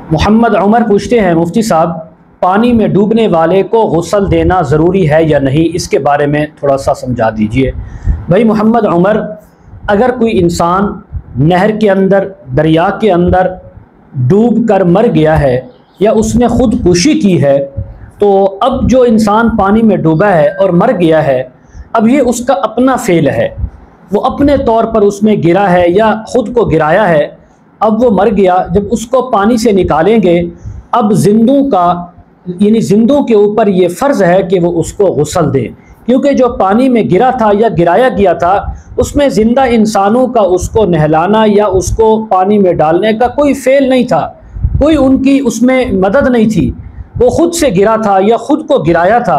मोहम्मद उमर पूछते हैं, मुफ्ती साहब पानी में डूबने वाले को गुस्ल देना ज़रूरी है या नहीं, इसके बारे में थोड़ा सा समझा दीजिए। भाई मोहम्मद उमर, अगर कोई इंसान नहर के अंदर, दरिया के अंदर डूब कर मर गया है या उसने ख़ुदकुशी की है, तो अब जो इंसान पानी में डूबा है और मर गया है, अब ये उसका अपना फ़ेल है, वो अपने तौर पर उसमें गिरा है या ख़ुद को गिराया है। अब वो मर गया, जब उसको पानी से निकालेंगे, अब जिंदों का यानी जिंदों के ऊपर ये फ़र्ज़ है कि वो उसको गुस्ल दें, क्योंकि जो पानी में गिरा था या गिराया गया था उसमें ज़िंदा इंसानों का उसको नहलाना या उसको पानी में डालने का कोई फ़ेल नहीं था, कोई उनकी उसमें मदद नहीं थी, वो ख़ुद से गिरा था या ख़ुद को गिराया था।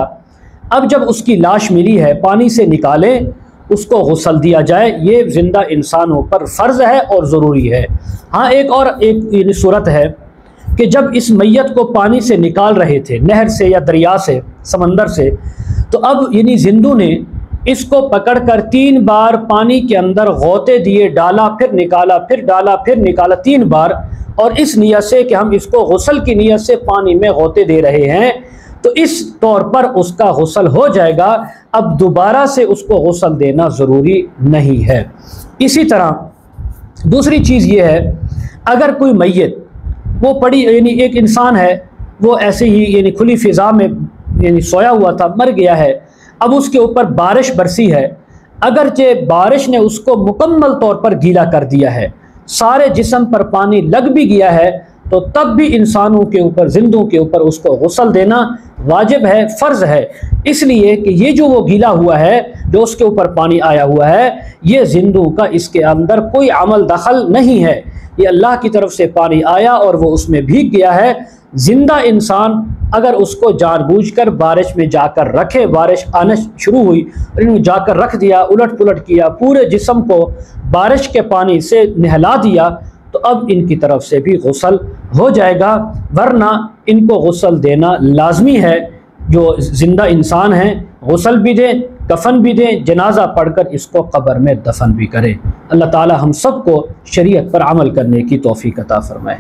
अब जब उसकी लाश मिली है, पानी से निकालें, उसको गुस्ल दिया जाए, ये ज़िंदा इंसानों पर फ़र्ज़ है और ज़रूरी है। हाँ, एक सूरत है कि जब इस मैयत को पानी से निकाल रहे थे, नहर से या दरिया से, समंदर से, तो अब यानी जिंदू ने इसको पकड़कर 3 बार पानी के अंदर गौते दिए, डाला फिर निकाला, फिर डाला फिर निकाला 3 बार, और इस नियत से कि हम इसको गुस्ल की नियत से पानी में गौते दे रहे हैं, तो इस तौर पर उसका गुस्ल हो जाएगा। अब दोबारा से उसको गुस्ल देना ज़रूरी नहीं है। इसी तरह दूसरी चीज़ ये है, अगर कोई मैयत वो पड़ी, यानी एक इंसान है, वो ऐसे ही यानी खुली फ़िज़ा में यानी सोया हुआ था, मर गया है, अब उसके ऊपर बारिश बरसी है, अगरचे बारिश ने उसको मुकम्मल तौर पर गीला कर दिया है, सारे जिस्म पर पानी लग भी गया है, तो तब भी इंसानों के ऊपर, जिंदों के ऊपर उसको गुस्ल देना वाजिब है, फ़र्ज़ है, इसलिए कि ये जो वो गीला हुआ है, जो उसके ऊपर पानी आया हुआ है, ये जिंदों का इसके अंदर कोई अमल दखल नहीं है, ये अल्लाह की तरफ से पानी आया और वो उसमें भीग गया है। ज़िंदा इंसान अगर उसको जानबूझकर बारिश में जाकर रखे, बारिश आना शुरू हुई और इन्होंने जाकर रख दिया, उलट पुलट किया, पूरे जिस्म को बारिश के पानी से नहला दिया, तो अब इनकी तरफ से भी गुस्ल हो जाएगा, वरना इनको गुस्ल देना लाजमी है। जो ज़िंदा इंसान हैं गुस्ल भी दें, कफन भी दें, जनाजा पढ़कर इसको कब्र में दफन भी करें। अल्लाह ताला हम सबको शरीयत पर अमल करने की तौफीक अता फरमाए।